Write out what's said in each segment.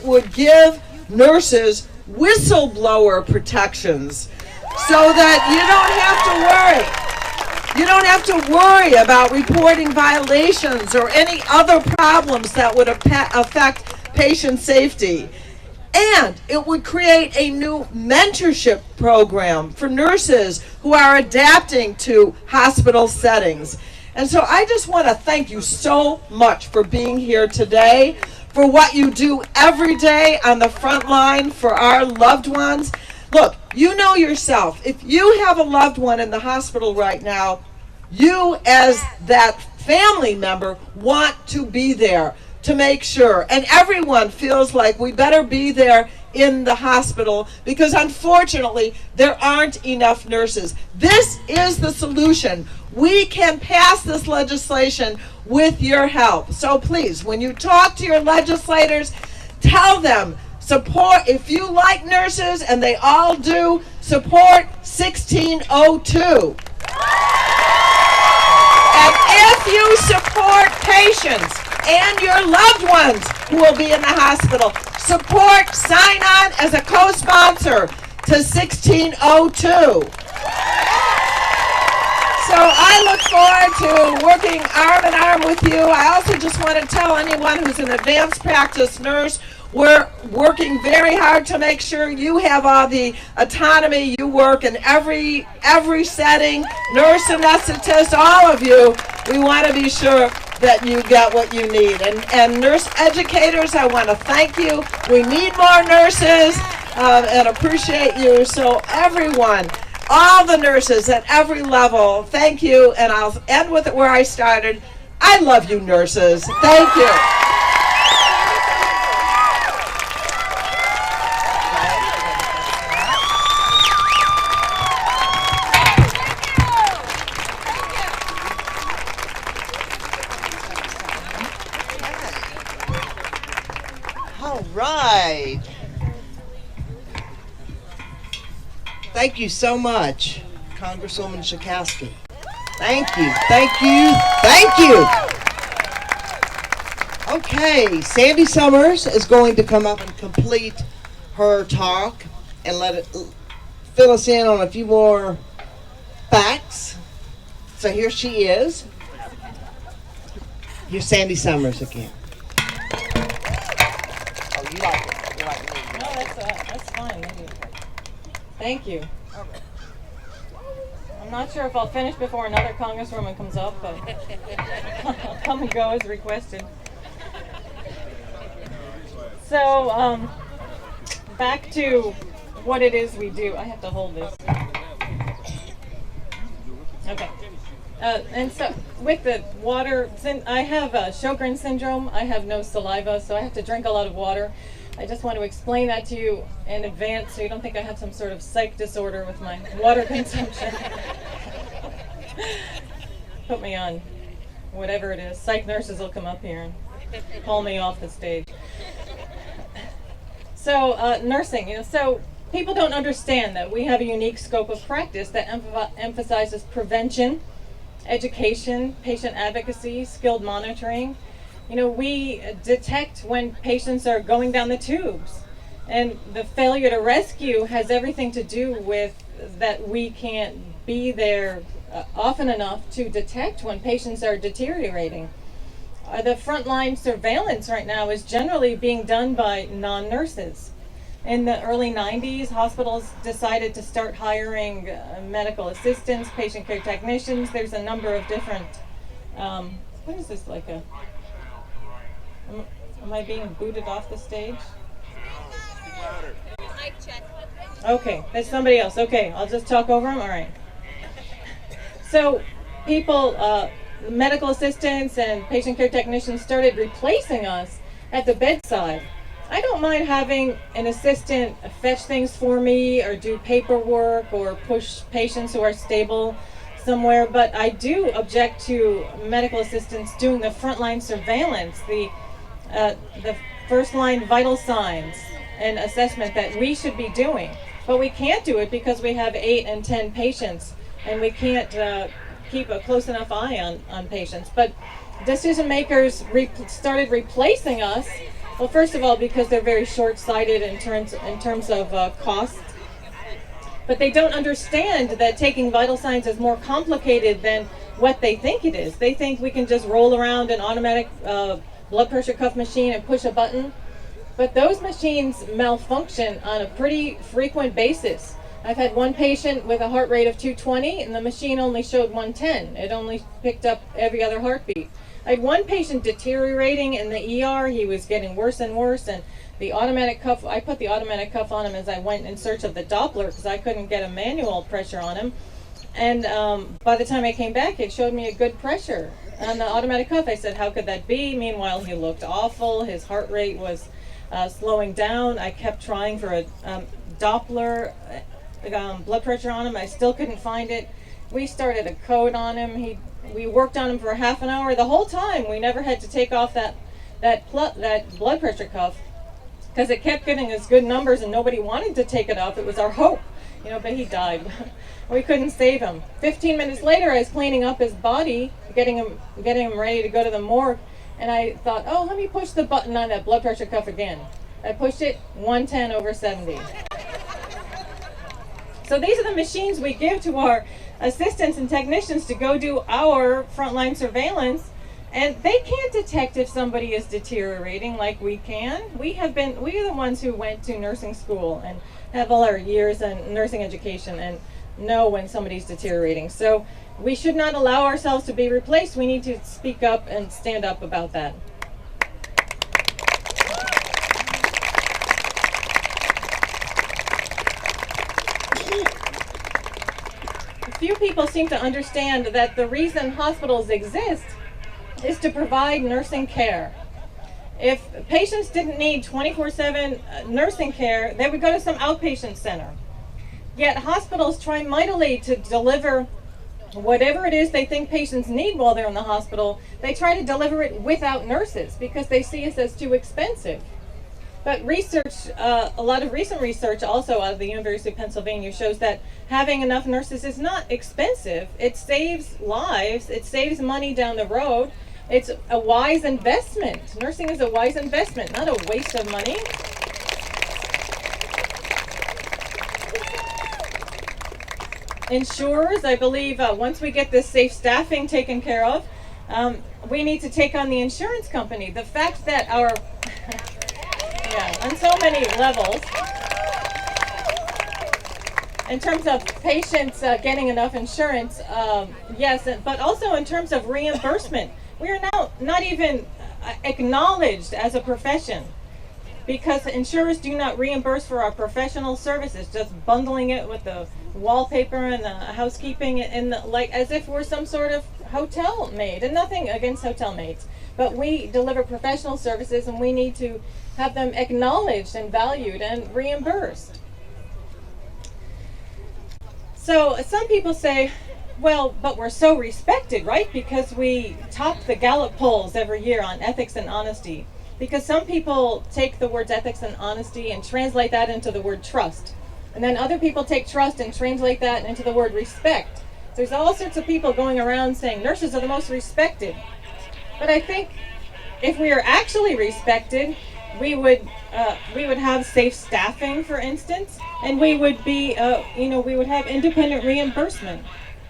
would give nurses whistleblower protections so that you don't have to worry about reporting violations or any other problems that would affect patient safety. And it would create a new mentorship program for nurses who are adapting to hospital settings. And so I just want to thank you so much for being here today, for what you do every day on the front line for our loved ones. Look, you know yourself, if you have a loved one in the hospital right now, you as that family member want to be there to make sure. And everyone feels like we better be there in the hospital because unfortunately there aren't enough nurses. This is the solution. We can pass this legislation with your help. So please, when you talk to your legislators, tell them support, if you like nurses, and they all do, support 1602. And if you support patients and your loved ones who will be in the hospital, sign on as a co-sponsor to 1602. So I look forward to working arm in arm with you. I also just want to tell anyone who's an advanced practice nurse, we're working very hard to make sure you have all the autonomy. You work in every setting, nurse anesthetist, all of you. We want to be sure that you get what you need. And nurse educators, I want to thank you. We need more nurses and appreciate you. So everyone, all the nurses at every level, thank you. And I'll end with it where I started. I love you, nurses. Thank you. All right. Thank you so much, Congresswoman Schakowsky. Thank you, thank you, thank you. Okay, Sandy Summers is going to come up and complete her talk and fill us in on a few more facts. So here she is. Here's Sandy Summers again. That's fine. Thank you. I'm not sure if I'll finish before another congresswoman comes up, but I'll come and go as requested. So, back to what it is we do. I have to hold this. Okay. And so, with the water, I have Sjogren's syndrome. I have no saliva, so I have to drink a lot of water. I just want to explain that to you in advance so you don't think I have some sort of psych disorder with my water consumption. Put me on whatever it is. Psych nurses will come up here and pull me off the stage. So nursing, so people don't understand that we have a unique scope of practice that emphasizes prevention, education, patient advocacy, skilled monitoring. We detect when patients are going down the tubes, and the failure to rescue has everything to do with that we can't be there often enough to detect when patients are deteriorating. The frontline surveillance right now is generally being done by non-nurses. In the early 90s, hospitals decided to start hiring medical assistants, patient care technicians. There's a number of different, what is this, like a... Am I being booted off the stage? Okay, there's somebody else. Okay, I'll just talk over them. All right. So people, medical assistants and patient care technicians started replacing us at the bedside. I don't mind having an assistant fetch things for me or do paperwork or push patients who are stable somewhere, but I do object to medical assistants doing the frontline surveillance, the first line vital signs and assessment that we should be doing. But we can't do it because we have 8 and 10 patients and we can't keep a close enough eye on patients. But decision makers started replacing us Well, first of all, because they're very short-sighted in terms of cost. But they don't understand that taking vital signs is more complicated than what they think it is. They think we can just roll around an automatic blood pressure cuff machine and push a button. But those machines malfunction on a pretty frequent basis. I've had one patient with a heart rate of 220 and the machine only showed 110. It only picked up every other heartbeat. I had one patient deteriorating in the ER. He was getting worse and worse, and the automatic cuff, I put the automatic cuff on him as I went in search of the Doppler because I couldn't get a manual pressure on him. And by the time I came back, it showed me a good pressure on the automatic cuff. I said, how could that be? Meanwhile, he looked awful. His heart rate was slowing down. I kept trying for a Doppler blood pressure on him. I still couldn't find it. We started a code on him. We worked on him for half an hour. The whole time, we never had to take off that blood pressure cuff because it kept getting us good numbers and nobody wanted to take it off. It was our hope, but he died. We couldn't save him. 15 minutes later, I was cleaning up his body, getting him ready to go to the morgue, and I thought, oh, let me push the button on that blood pressure cuff again. I pushed it, 110/70. So these are the machines we give to our assistants and technicians to go do our frontline surveillance, and they can't detect if somebody is deteriorating like we can. We are the ones who went to nursing school and have all our years in nursing education and know when somebody's deteriorating. So we should not allow ourselves to be replaced. We need to speak up and stand up about that. Few people seem to understand that the reason hospitals exist is to provide nursing care. If patients didn't need 24/7 nursing care, they would go to some outpatient center. Yet hospitals try mightily to deliver whatever it is they think patients need while they're in the hospital. They try to deliver it without nurses because they see us as too expensive. But research, a lot of recent research also out of the University of Pennsylvania shows that having enough nurses is not expensive. It saves lives, it saves money down the road. It's a wise investment. Nursing is a wise investment, not a waste of money. Insurers, I believe once we get this safe staffing taken care of, we need to take on the insurance company. The fact that our on so many levels. In terms of patients getting enough insurance, yes, but also in terms of reimbursement. We are now not even acknowledged as a profession because insurers do not reimburse for our professional services, just bundling it with the wallpaper and the housekeeping and like as if we're some sort of hotel maid, and nothing against hotel maids. But we deliver professional services and we need to have them acknowledged and valued and reimbursed. So some people say, well, but we're so respected, right? Because we top the Gallup polls every year on ethics and honesty. Because some people take the words ethics and honesty and translate that into the word trust. And then other people take trust and translate that into the word respect. There's all sorts of people going around saying nurses are the most respected. But I think if we are actually respected, we would have safe staffing, for instance, and we would be, we would have independent reimbursement.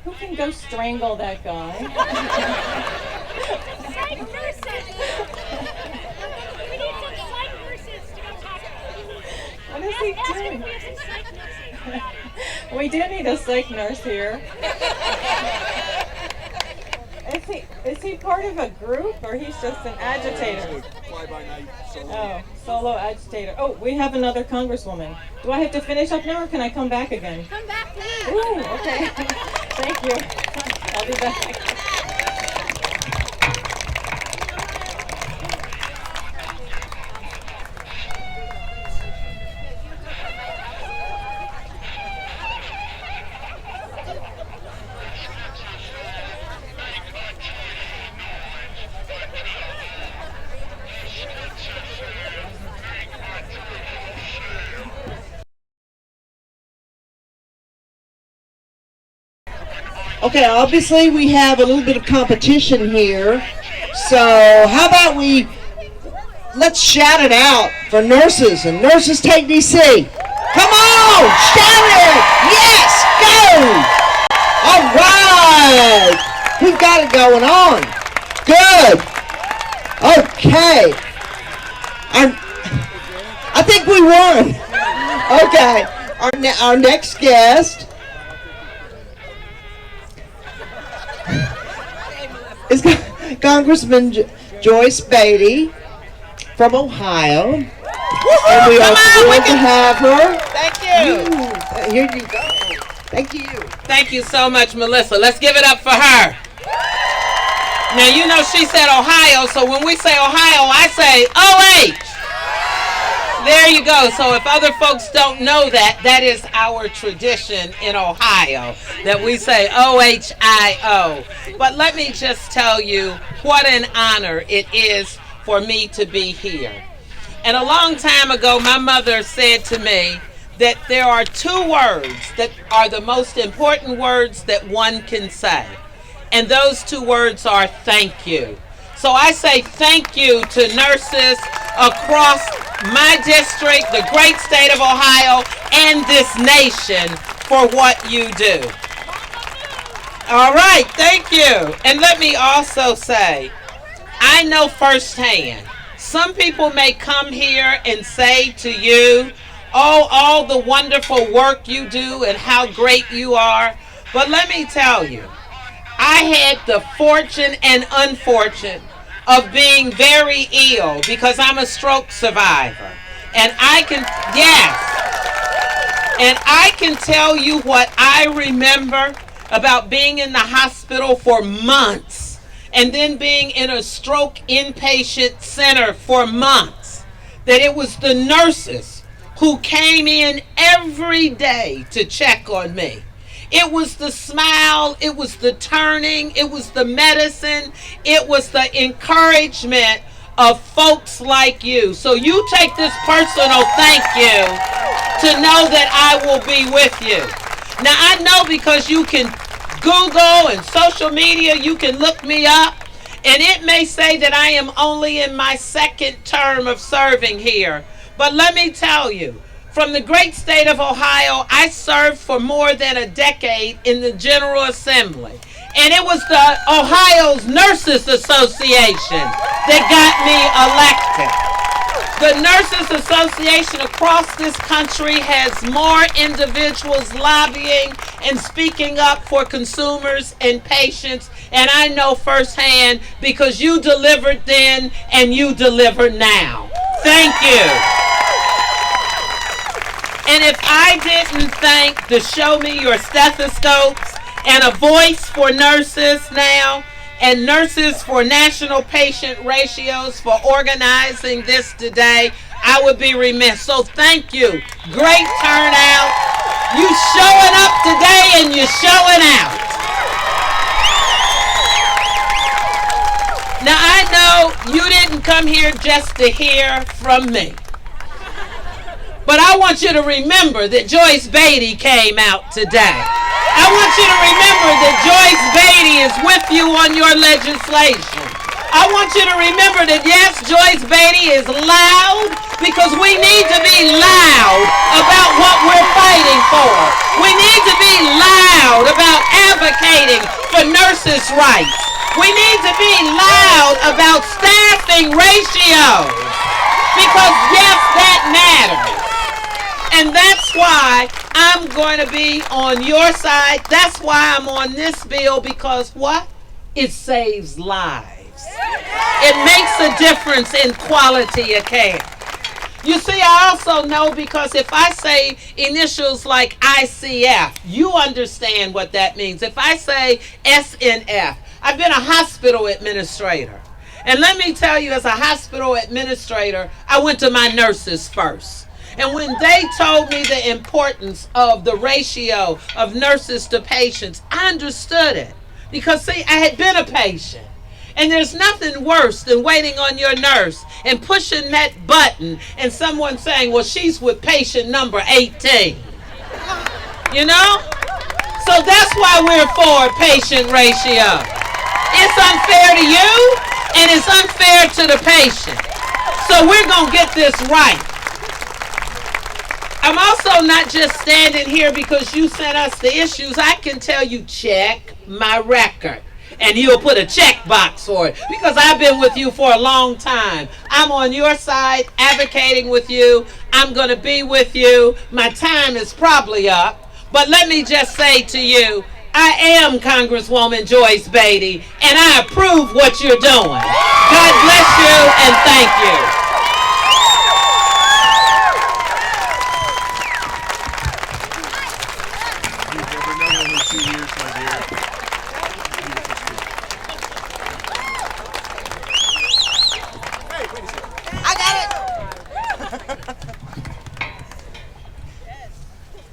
Who can go strangle that guy? Psych nurses! We need some psych nurses to go talk to. What is he doing? We do need a psych nurse here. Is he part of a group or he's just an agitator? Fly-by-night solo. Oh, solo agitator. Oh, we have another congresswoman. Do I have to finish up now or can I come back again? Come back, please. Ooh, okay. Thank you. I'll be back. Okay, obviously we have a little bit of competition here. So how about we let's shout it out for nurses and Nurses Take DC. Come on, shout it! Yes, go! All right, we've got it going on. Good. Okay. I think we won. Okay. Our next guest is Congressman Joyce Beatty from Ohio. And we are thrilled to have her. Thank you. Here you go. Thank you. Thank you so much, Melissa. Let's give it up for her. Now, you know she said Ohio, so when we say Ohio, I say OH. There you go. So if other folks don't know that, that is our tradition in Ohio, that we say OHIO. But let me just tell you what an honor it is for me to be here. And a long time ago, my mother said to me that there are two words that are the most important words that one can say. And those two words are thank you. So I say thank you to nurses across my district, the great state of Ohio, and this nation for what you do. All right, thank you. And let me also say, I know firsthand, some people may come here and say to you, oh, all the wonderful work you do and how great you are. But let me tell you, I had the fortune and unfortune of being very ill because I'm a stroke survivor. And I can tell you what I remember about being in the hospital for months and then being in a stroke inpatient center for months. That it was the nurses who came in every day to check on me. It was the smile, it was the turning, it was the medicine, it was the encouragement of folks like you. So you take this personal thank you to know that I will be with you. Now I know because you can Google and social media, you can look me up, and it may say that I am only in my second term of serving here. But let me tell you, from the great state of Ohio, I served for more than a decade in the General Assembly. And it was the Ohio's Nurses Association that got me elected. The Nurses Association across this country has more individuals lobbying and speaking up for consumers and patients. And I know firsthand because you delivered then and you deliver now. Thank you. And if I didn't thank the Show Me Your Stethoscopes and a Voice for Nurses now and Nurses for National Patient Ratios for organizing this today, I would be remiss. So thank you. Great turnout. You showing up today and you showing out. Now I know you didn't come here just to hear from me. But I want you to remember that Joyce Beatty came out today. I want you to remember that Joyce Beatty is with you on your legislation. I want you to remember that, yes, Joyce Beatty is loud because we need to be loud about what we're fighting for. We need to be loud about advocating for nurses' rights. We need to be loud about staffing ratios because, yes, that matters. And that's why I'm going to be on your side. That's why I'm on this bill, because what? It saves lives. It makes a difference in quality of care. You see, I also know because if I say initials like ICF, you understand what that means. If I say SNF, I've been a hospital administrator. And let me tell you, as a hospital administrator, I went to my nurses first. And when they told me the importance of the ratio of nurses to patients, I understood it. Because, see, I had been a patient. And there's nothing worse than waiting on your nurse and pushing that button and someone saying, well, she's with patient number 18. You know? So that's why we're for patient ratio. It's unfair to you, and it's unfair to the patient. So we're going to get this right. I'm also not just standing here because you sent us the issues. I can tell you, check my record. And you'll put a check box for it because I've been with you for a long time. I'm on your side, advocating with you. I'm going to be with you. My time is probably up. But let me just say to you, I am Congresswoman Joyce Beatty, and I approve what you're doing. God bless you, and thank you.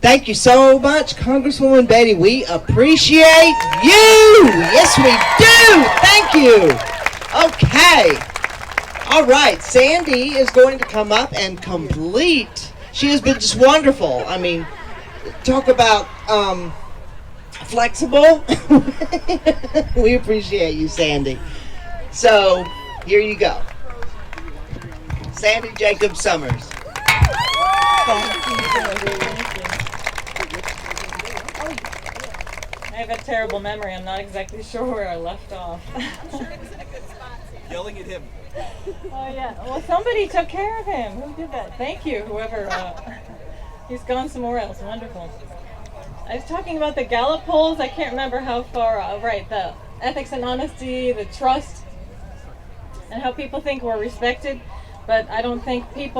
Thank you so much, Congresswoman Beatty. We appreciate you. Yes, we do. Thank you. Okay. All right. Sandy is going to come up and complete. She has been just wonderful. I mean, talk about flexible. We appreciate you, Sandy. So, here you go. Sandy Jacob Summers. I have a terrible memory. I'm not exactly sure where I left off. Yelling at him. Oh yeah. Well, somebody took care of him. Who did that? Thank you, whoever. He's gone somewhere else. Wonderful. I was talking about the Gallup polls. I can't remember how far. Right, the ethics and honesty, the trust, and how people think we're respected, but I don't think people